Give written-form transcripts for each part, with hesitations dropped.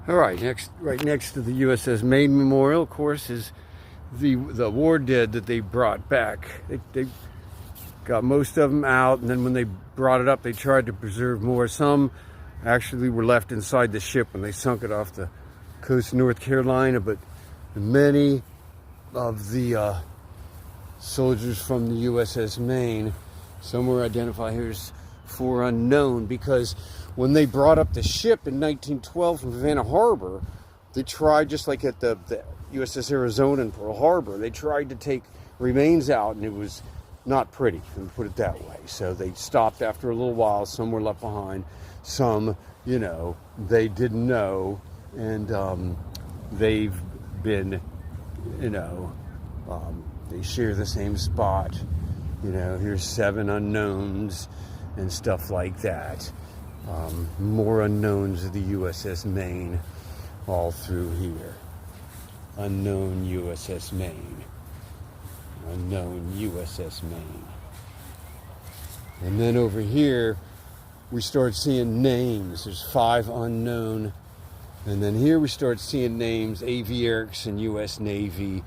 All right, right next to the USS Maine Memorial, of course, is the war dead that they brought back. They got most of them out, and then when they brought it up, they tried to preserve more. Some actually were left inside the ship when they sunk it off the coast of North Carolina, but many of the soldiers from the USS Maine, some were identified here as 4 unknown, because when they brought up the ship in 1912 from Havana Harbor, they tried, just like at the USS Arizona in Pearl Harbor, they tried to take remains out, and it was not pretty, let me put it that way. So they stopped after a little while. Some were left behind. Some, you know, they didn't know, and they've been, you know, they share the same spot. You know, here's 7 unknowns and stuff like that. More unknowns of the USS Maine all through here. Unknown USS Maine. Unknown USS Maine. And then over here, we start seeing names. There's 5 unknown. And then here we start seeing names: A.V. Erickson, U.S. Navy;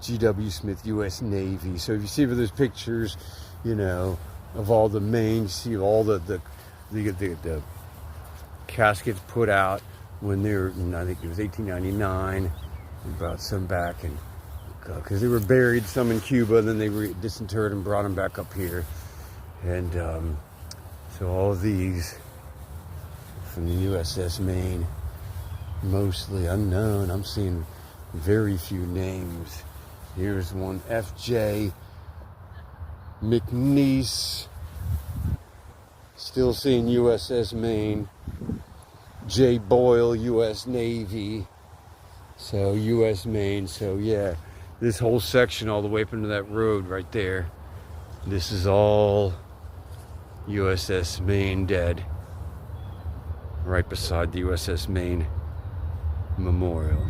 G.W. Smith, U.S. Navy. So if you see those pictures, you know, of all the Maine, you see all the caskets put out when they were, I think it was 1899. We brought some back, and because they were buried, some in Cuba, and then they were disinterred and brought them back up here. And so all of these from the USS Maine, mostly unknown. I'm seeing very few names. Here's one: F.J. McNeese. Still seeing USS Maine. J. Boyle, U.S. Navy. So U.S. Maine. So yeah, this whole section all the way up into that road right there, this is all USS Maine dead. Right beside the USS Maine Memorial.